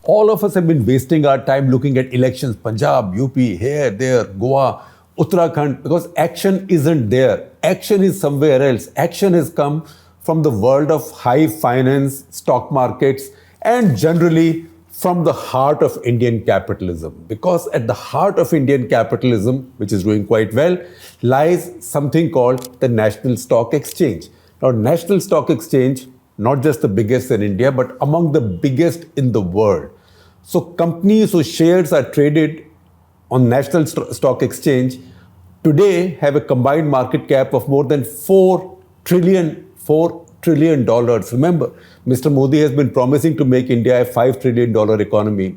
All of us have been wasting our time looking at elections, Punjab, UP, here, there, Goa, Uttarakhand, because action isn't there. Action is somewhere else. Action has come from the world of high finance, stock markets, and generally from the heart of Indian capitalism. Because at the heart of Indian capitalism, which is doing quite well, lies something called the National Stock Exchange. Now, National Stock Exchange, not just the biggest in India, but among the biggest in the world. So companies whose shares are traded on National Stock Exchange today have a combined market cap of more than $4 trillion. Remember, Mr. Modi has been promising to make India a $5 trillion economy.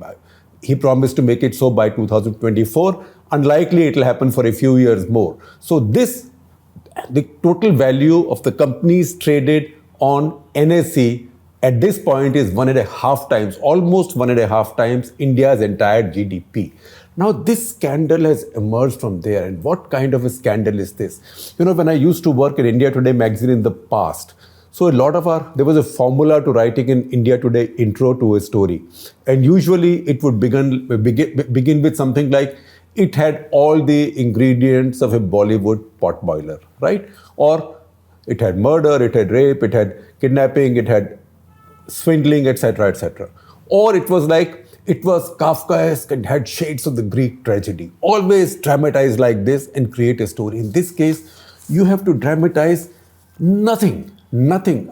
He promised to make it so by 2024. Unlikely it will happen for a few years more. So the total value of the companies traded on NSE at this point is 1.5 times, almost 1.5 times India's entire GDP. Now, this scandal has emerged from there. And what kind of a scandal is this? When I used to work in India Today magazine in the past, so there was a formula to writing an India Today intro to a story. And usually it would begin with something like, it had all the ingredients of a Bollywood potboiler, right? Or it had murder, it had rape, it had kidnapping, it had swindling, etc., etc. Or it was Kafkaesque and had shades of the Greek tragedy. Always dramatize like this and create a story. In this case, you have to dramatize nothing.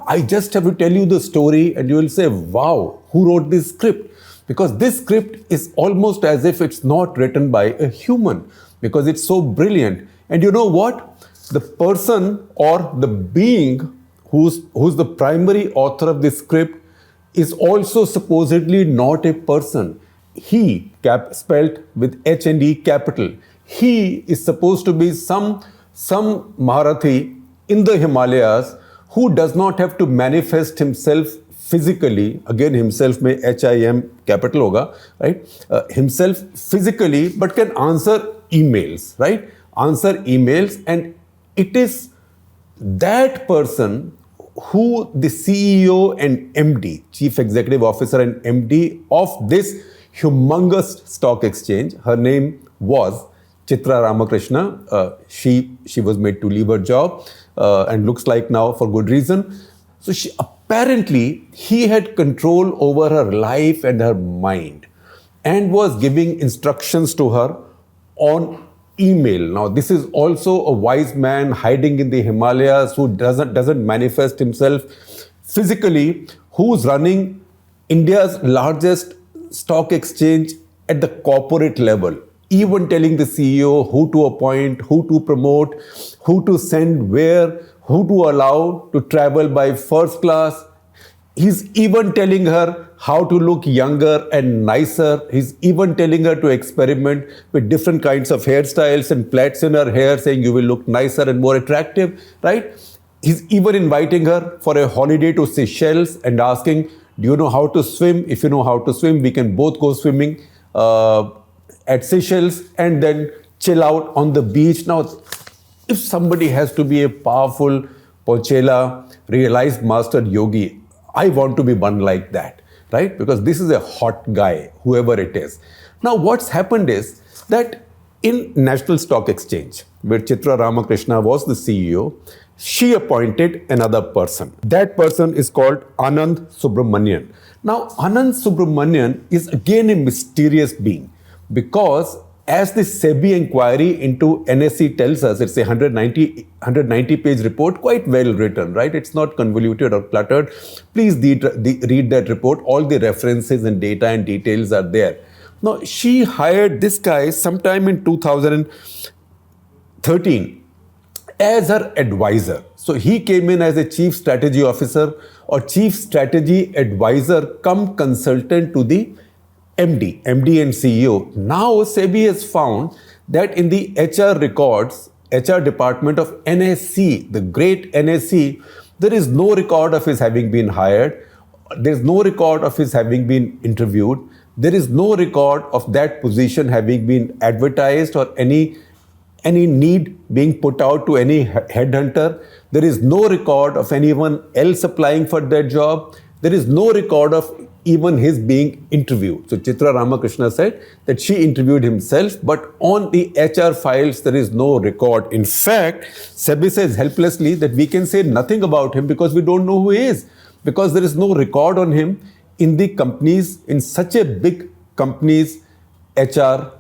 I just have to tell you the story and you will say, wow, who wrote this script? Because this script is almost as if it's not written by a human, because it's so brilliant. And you know what? The person or the being who's the primary author of this script is also supposedly not a person. He, spelled with H and E capital, he is supposed to be some Marathi in the Himalayas who does not have to manifest himself physically. Again, himself may HIM capital hoga, right? Himself physically, but can answer emails, right? Answer emails, and it is that person who the CEO and MD, Chief Executive Officer and MD of this humongous stock exchange, her name was Chitra Ramkrishna. She was made to leave her job and looks like now for good reason. So apparently he had control over her life and her mind and was giving instructions to her on email. Now, this is also a wise man hiding in the Himalayas who doesn't manifest himself physically, who's running India's largest stock exchange at the corporate level, even telling the CEO who to appoint, who to promote, who to send where, who to allow to travel by first class. He's even telling her how to look younger and nicer. He's even telling her to experiment with different kinds of hairstyles and plaits in her hair, saying you will look nicer and more attractive, right? He's even inviting her for a holiday to Seychelles and asking, do you know how to swim? If you know how to swim, we can both go swimming at Seychelles and then chill out on the beach. Now, if somebody has to be a powerful Pochela, realized master yogi, I want to be one like that, right? Because this is a hot guy, whoever it is. Now, what's happened is that in National Stock Exchange, where Chitra Ramkrishna was the CEO, she appointed another person. That person is called Anand Subramanian. Now, Anand Subramanian is again a mysterious being, because as the SEBI inquiry into NSE tells us, it's a 190-page report, quite well written, right? It's not convoluted or cluttered. Please read that report. All the references and data and details are there. Now, she hired this guy sometime in 2013 as her advisor. So he came in as a chief strategy officer or chief strategy advisor come consultant to the MD and CEO. Now SEBI has found that in the HR records, HR department of NSE, the great NSE, there is no record of his having been hired. There is no record of his having been interviewed. There is no record of that position having been advertised or any need being put out to any headhunter. There is no record of anyone else applying for that job. There is no record of even his being interviewed. So Chitra Ramkrishna said that she interviewed himself, but on the HR files, there is no record. In fact, SEBI says helplessly that we can say nothing about him because we don't know who he is, because there is no record on him in the companies, in such a big company's HR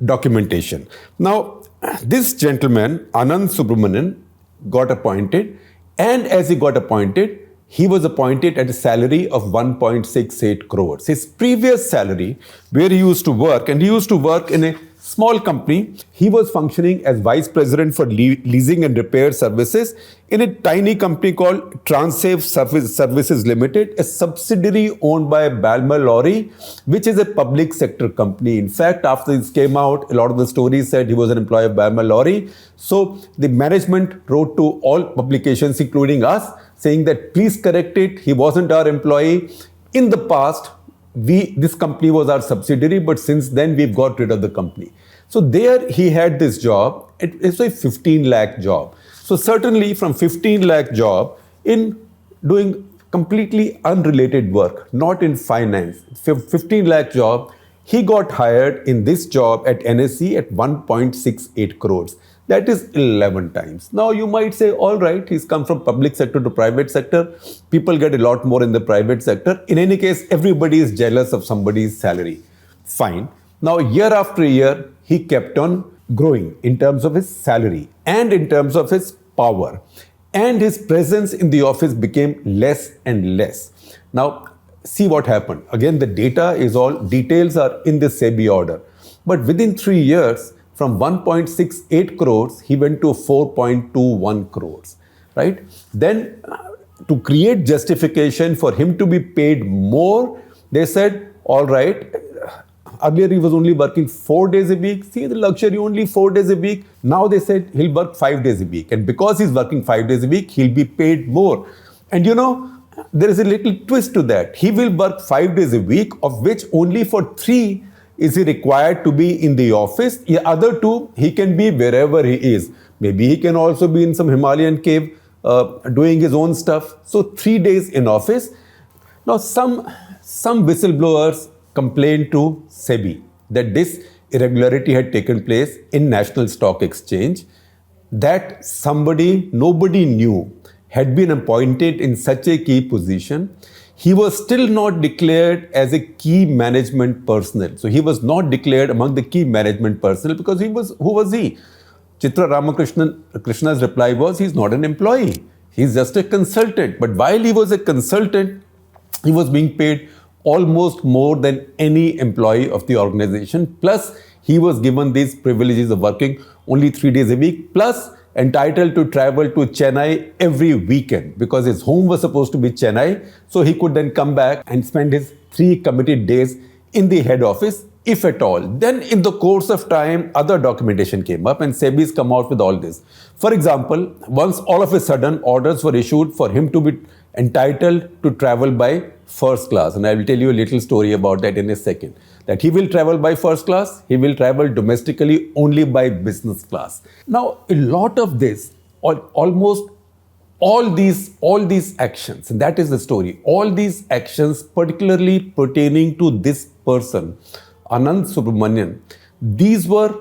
documentation. Now, this gentleman, Anand Subramanian, got appointed, and as he got appointed, he was appointed at a salary of 1.68 crores. His previous salary, where he used to work, and he used to work in a small company, he was functioning as vice president for leasing and repair services in a tiny company called Transave Services Limited, a subsidiary owned by Balmer Lorry, which is a public sector company. In fact, after this came out, a lot of the stories said he was an employee of Balmer Lorry. So the management wrote to all publications, including us, saying that please correct it. He wasn't our employee. In the past, this company was our subsidiary, but since then we've got rid of the company. So there he had this job. It's a 15 lakh job. So certainly from 15 lakh job in doing completely unrelated work, not in finance, 15 lakh job, he got hired in this job at NSE at 1.68 crores. That is 11 times. Now you might say, all right, he's come from public sector to private sector. People get a lot more in the private sector. In any case, everybody is jealous of somebody's salary. Fine. Now year after year, he kept on growing in terms of his salary and in terms of his power. And his presence in the office became less and less. Now, see what happened. Again, the details are in the SEBI order. But within 3 years, from 1.68 crores, he went to 4.21 crores, right? Then to create justification for him to be paid more, they said, all right, earlier he was only working 4 days a week. See the luxury, only 4 days a week. Now they said he'll work 5 days a week. And because he's working 5 days a week, he'll be paid more. And you know, there is a little twist to that. He will work 5 days a week, of which only for 3 is he required to be in the office. The other 2, he can be wherever he is. Maybe he can also be in some Himalayan cave doing his own stuff. So 3 days in office. Now some whistleblowers complained to SEBI that this irregularity had taken place in National Stock Exchange, that nobody knew, had been appointed in such a key position. He was still not declared as a key management personnel. So he was not declared among the key management personnel because who was he? Chitra Ramkrishna's reply was, he's not an employee. He's just a consultant. But while he was a consultant, he was being paid almost more than any employee of the organization. Plus, he was given these privileges of working only 3 days a week, plus entitled to travel to Chennai every weekend because his home was supposed to be Chennai. So he could then come back and spend his 3 committed days in the head office, if at all. Then in the course of time, other documentation came up and SEBI's come out with all this. For example, once all of a sudden orders were issued for him to be entitled to travel by first class. And I will tell you a little story about that in a second. That he will travel by first class, he will travel domestically only by business class. Now, a lot of this, almost all these actions, and that is the story, all these actions particularly pertaining to this person, Anand Subramanian, these were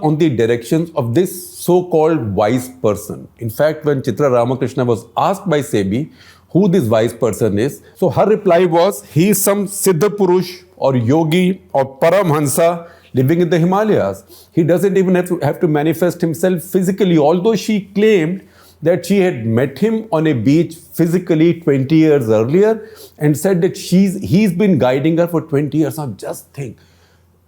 on the directions of this so-called wise person. In fact, when Chitra Ramkrishna was asked by SEBI who this wise person is, so her reply was, he is some Siddha Purush or Yogi or Paramhansa living in the Himalayas. He doesn't even have to manifest himself physically, although she claimed that she had met him on a beach physically 20 years earlier and said that he's been guiding her for 20 years. Now just think,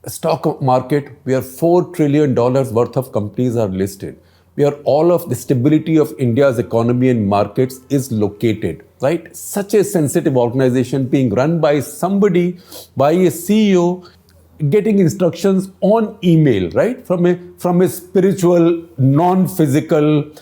stock market where $4 trillion worth of companies are listed, where all of the stability of India's economy and markets is located, right? Such a sensitive organization being run by somebody, by a CEO, getting instructions on email, right? From a spiritual, non-physical,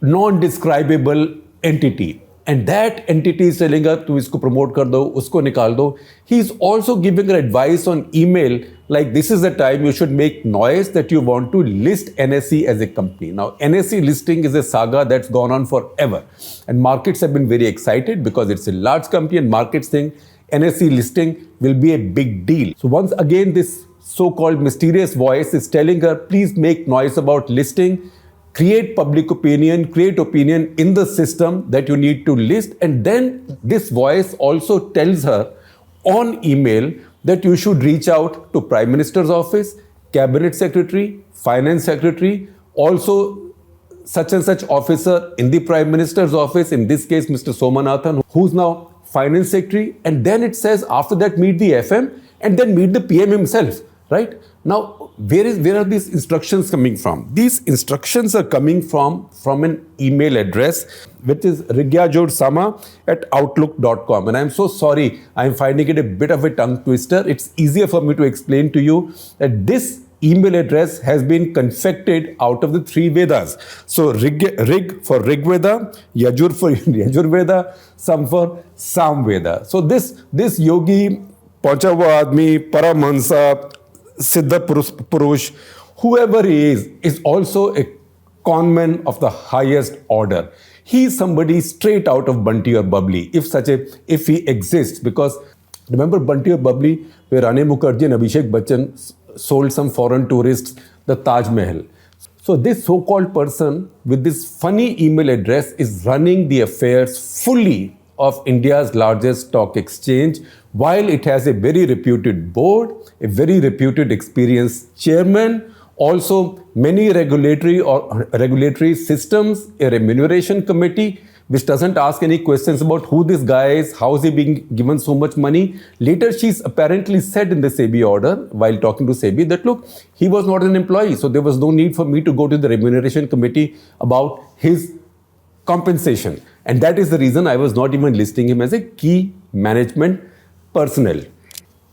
non-describable entity. and that entity is telling her, "Tu isko promote kar do, usko nikal do." He is also giving her advice on email, like this is the time you should make noise that you want to list NSE as a company. Now, NSE listing is a saga that's gone on forever, and markets have been very excited because it's a large company, and markets think NSE listing will be a big deal. So once again, this so-called mysterious voice is telling her, please make noise about listing, create public opinion, create opinion in the system that you need to list. And then this voice also tells her on email that you should reach out to Prime Minister's office, Cabinet Secretary, Finance Secretary, also such and such officer in the Prime Minister's office, in this case, Mr. Somanathan, who's now Finance Secretary. And then it says after that, meet the FM and then meet the PM himself, right? Now, where are these instructions coming from? These instructions are coming from an email address, which is rigyajodsama@outlook.com. And I'm so sorry, I'm finding it a bit of a tongue twister. It's easier for me to explain to you that this email address has been confected out of the three Vedas. So Rig for Rig Veda, Yajur for Yajur Veda, Sam for Sam Veda. So this yogi, Pancha hua aadmi, Paramahansa, Siddha Purush, whoever he is also a conman of the highest order. He is somebody straight out of Bunty or Bubbly, if he exists. Because remember Bunty or Bubbly, where Rane Mukherjee and Abhishek Bachchan sold some foreign tourists the Taj Mahal. So this so-called person with this funny email address is running the affairs fully of India's largest stock exchange, while it has a very reputed board, a very reputed experienced chairman, also many regulatory systems, a remuneration committee, which doesn't ask any questions about who this guy is, how is he being given so much money. Later, she's apparently said in the SEBI order, while talking to SEBI, that look, he was not an employee, so there was no need for me to go to the remuneration committee about his compensation. And that is the reason I was not even listing him as a key management personnel.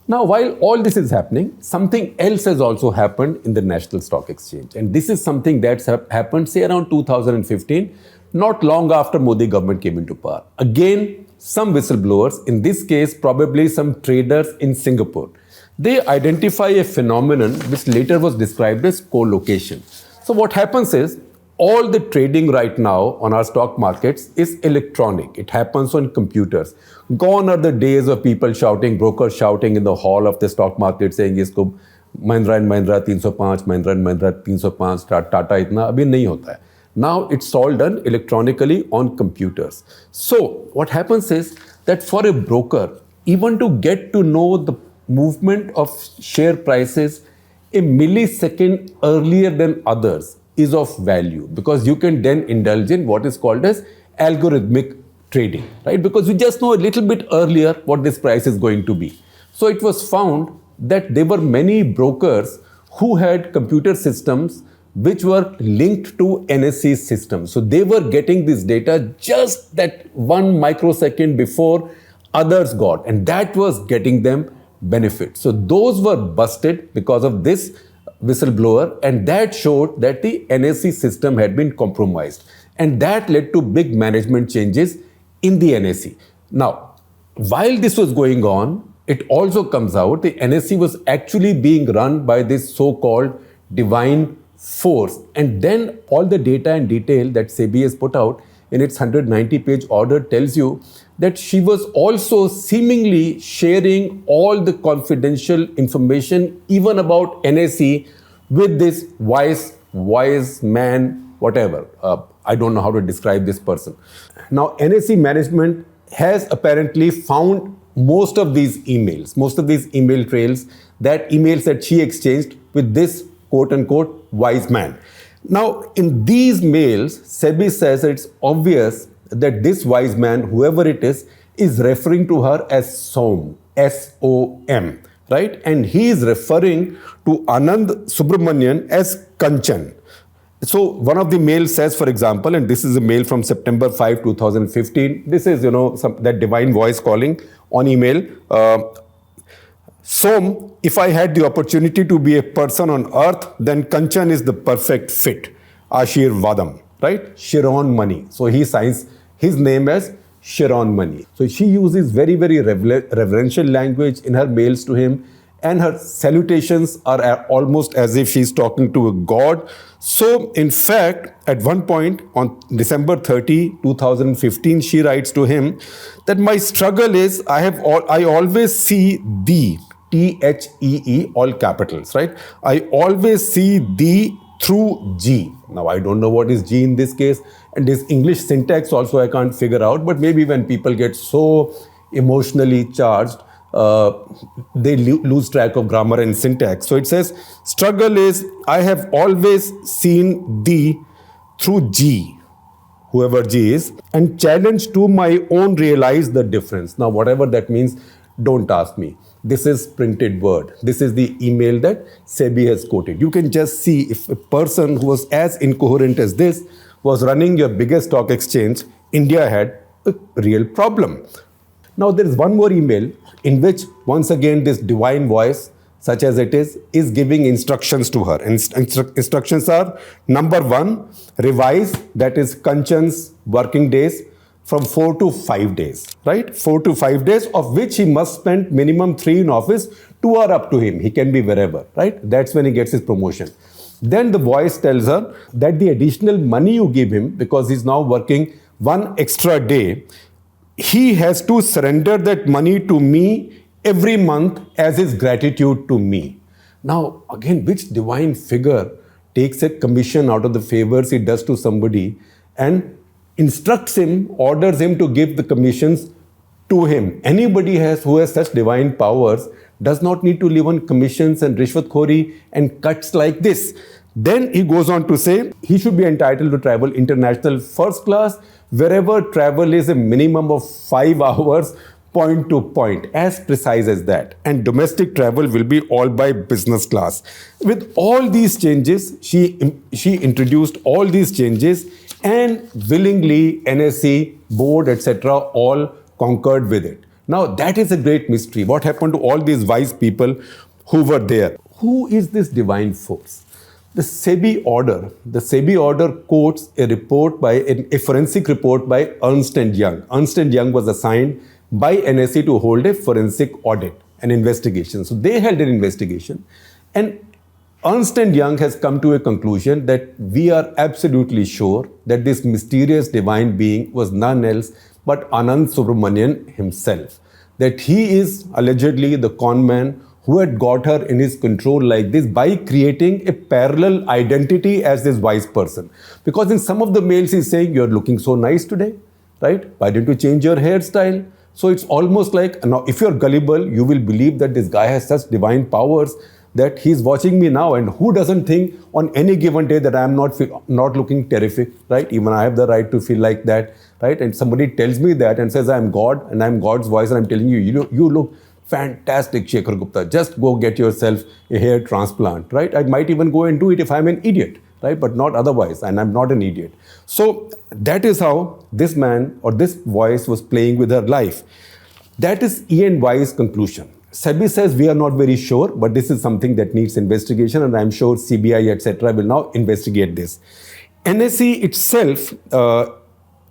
Now, while all this is happening, something else has also happened in the National Stock Exchange. And this is something that's happened, say, around 2015, not long after Modi government came into power. Again, some whistleblowers, in this case, probably some traders in Singapore, they identify a phenomenon which later was described as co-location. So what happens is, all the trading right now on our stock markets is electronic. It happens on computers. Gone are the days of people shouting, brokers shouting in the hall of the stock market saying, isko Mahindra & Mahindra 305, Mahindra & Mahindra 305, Tata itna, abhi nahi hota hai. Now it's all done electronically on computers. So what happens is that for a broker, even to get to know the movement of share prices a millisecond earlier than others is of value, because you can then indulge in what is called as algorithmic trading, right? Because you just know a little bit earlier what this price is going to be. So it was found that there were many brokers who had computer systems which were linked to NSE systems. So they were getting this data just that 1 microsecond before others got, and that was getting them benefit. So those were busted because of this whistleblower, and that showed that the NSE system had been compromised, and that led to big management changes in the NSE. Now, while this was going on, it also comes out the NSE was actually being run by this so-called divine force, and then all the data and detail that SEBI has put out in its 190-page order tells you that she was also seemingly sharing all the confidential information, even about NSE, with this wise man, whatever. I don't know how to describe this person. Now, NSE management has apparently found most of these emails, most of these email trails, that emails that she exchanged with this quote-unquote wise man. Now, in these mails, SEBI says that it's obvious that this wise man, whoever it is referring to her as Som, S-O-M, right? And he is referring to Anand Subramanian as Kanchan. So one of the mails says, for example, and this is a mail from September 5, 2015. This is, that divine voice calling on email. Som, if I had the opportunity to be a person on earth, then Kanchan is the perfect fit. Ashir Vadam, right? Shiron Money. So he signs his name as Sharon money. So she uses very, very reverential language in her mails to him, and her salutations are almost as if she's talking to a god. So, in fact, at one point on December 30, 2015, she writes to him that my struggle is I always see thee, THEE, all capitals, right? I always see thee through G. Now, I don't know what is G in this case, and this English syntax also I can't figure out, but maybe when people get so emotionally charged, they lose track of grammar and syntax. So it says, struggle is, I have always seen thee through G, whoever G is, and challenge to my own realize the difference. Now, whatever that means, don't ask me. This is printed word. This is the email that SEBI has quoted. You can just see if a person who was as incoherent as this was running your biggest stock exchange, India had a real problem. Now, there is one more email in which, once again, this divine voice, such as it is giving instructions to her. Instructions are, number 1, revise, that is Kanchan's working days, from 4 to 5 days, right? 4 to 5 days, of which he must spend minimum 3 in office. 2 are up to him. He can be wherever, right? That's when he gets his promotion. Then the voice tells her that the additional money you give him, because he's now working 1 extra day, he has to surrender that money to me every month as his gratitude to me. Now, again, which divine figure takes a commission out of the favors he does to somebody and instructs him, orders him to give the commissions to him? Anybody who has such divine powers does not need to live on commissions and rishwatkhori and cuts like this. Then he goes on to say he should be entitled to travel international first class wherever travel is a minimum of 5 hours point to point, as precise as that. And domestic travel will be all by business class. With all these changes, she introduced all these changes, and willingly NSE, board, etc. all concurred with it. Now, that is a great mystery. What happened to all these wise people who were there? Who is this divine force? The SEBI order quotes a report a forensic report by Ernst & Young. Ernst & Young was assigned by NSE to hold a forensic audit, an investigation. So they held an investigation, and Ernst & Young has come to a conclusion that we are absolutely sure that this mysterious divine being was none else but Anand Subramanian himself. That he is allegedly the con man who had got her in his control like this by creating a parallel identity as this wise person. Because in some of the mails he's saying, you're looking so nice today, right? Why didn't you change your hairstyle? So it's almost like, now if you're gullible, you will believe that this guy has such divine powers that he's watching me now, and who doesn't think on any given day that I'm not looking terrific, right? Even I have the right to feel like that, right? And somebody tells me that and says I'm God and I'm God's voice, and I'm telling you, you look fantastic, Shekhar Gupta. Just go get yourself a hair transplant, right? I might even go and do it if I'm an idiot, right? But not otherwise, and I'm not an idiot. So that is how this man or this voice was playing with her life. That is E&Y's conclusion. SEBI says we are not very sure, but this is something that needs investigation, and I'm sure CBI, etc. will now investigate this. NSE itself,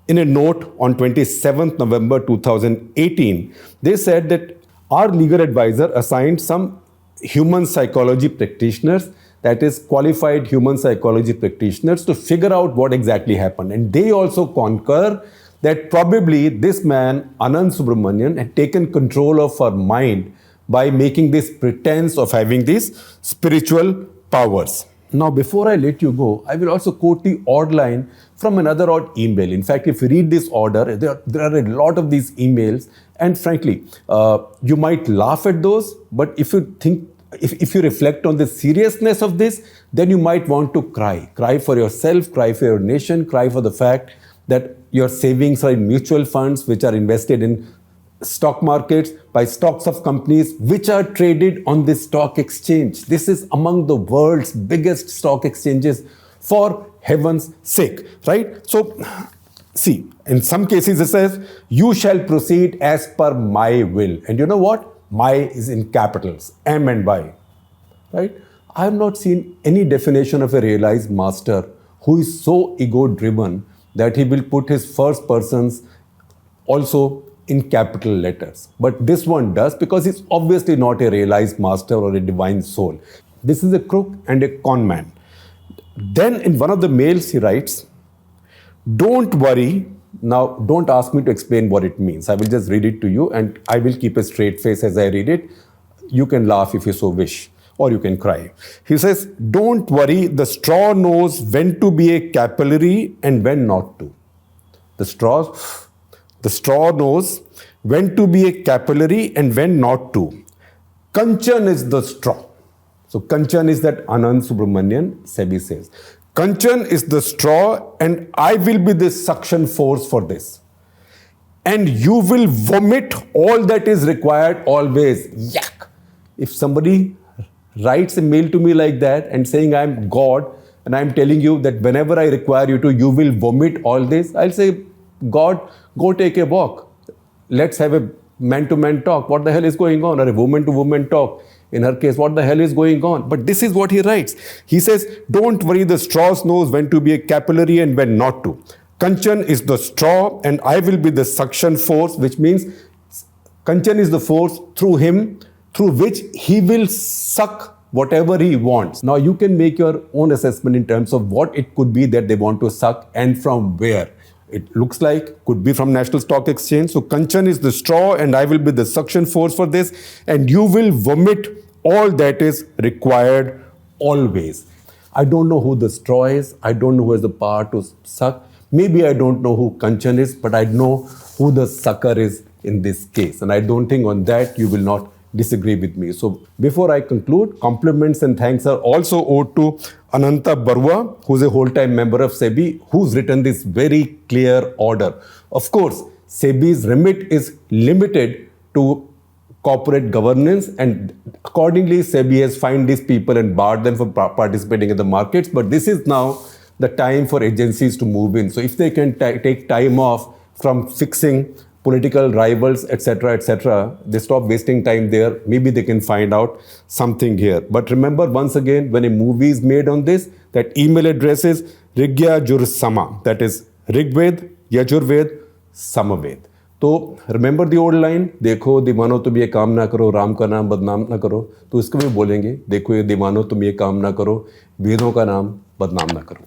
in a note on 27th November 2018, they said that our legal advisor assigned some human psychology practitioners, that is qualified human psychology practitioners, to figure out what exactly happened. And they also concur that probably this man, Anand Subramanian, had taken control of her mind by making this pretense of having these spiritual powers. Now, before I let you go, I will also quote the odd line from another odd email. In fact, if you read this order, there are a lot of these emails, and frankly, you might laugh at those, but if you reflect on the seriousness of this, then you might want to cry. Cry for yourself, cry for your nation, cry for the fact that your savings are in mutual funds which are invested in stock markets by stocks of companies which are traded on this stock exchange. This is among the world's biggest stock exchanges, for heaven's sake, right? So, see, in some cases it says, you shall proceed as per my will. And you know what? My is in capitals, M and Y, right? I have not seen any definition of a realized master who is so ego-driven that he will put his first persons also in capital letters. But this one does because he's obviously not a realized master or a divine soul. This is a crook and a con man. Then in one of the mails he writes, don't worry. Now, don't ask me to explain what it means. I will just read it to you and I will keep a straight face as I read it. You can laugh if you so wish, or you can cry. He says, don't worry, the straw knows when to be a capillary and when not to. The straw knows when to be a capillary and when not to. Kanchan is the straw. So Kanchan is that Anand Subramanian, SEBI says. Kanchan is the straw and I will be the suction force for this. And you will vomit all that is required always. Yuck! If somebody writes a mail to me like that and saying I'm God and I'm telling you that whenever I require you to, you will vomit all this, I'll say, God, go take a walk. Let's have a man-to-man talk. What the hell is going on? Or a woman-to-woman talk. In her case, what the hell is going on? But this is what he writes. He says, don't worry, the straw knows when to be a capillary and when not to. Kanchan is the straw and I will be the suction force, which means Kanchan is the force through him, through which he will suck whatever he wants. Now you can make your own assessment in terms of what it could be that they want to suck and from where. It looks like could be from National Stock Exchange. So Kanchan is the straw and I will be the suction force for this, and you will vomit all that is required always. I don't know who the straw is. I don't know who has the power to suck. Maybe I don't know who Kanchan is, but I know who the sucker is in this case. And I don't think on that you will not disagree with me. So before I conclude, compliments and thanks are also owed to Ananta Barua, who's a whole-time member of SEBI, who's written this very clear order. Of course, SEBI's remit is limited to corporate governance, and accordingly, SEBI has fined these people and barred them from participating in the markets. But this is now the time for agencies to move in. So if they can take time off from fixing political rivals, etc., they stop wasting time there. Maybe they can find out something here. But remember, once again, when a movie is made on this, that email address is Rigya Jur Sama. That is Rigved, Yajurved, Samaved. तो remember the old line, देखो दीवानो तुम ये काम ना करो, राम का नाम बदनाम ना करो. तो इसको भी बोलेंगे, देखो ये दीवानो तुम ये काम ना करो, वेदों का नाम बदनाम ना करो.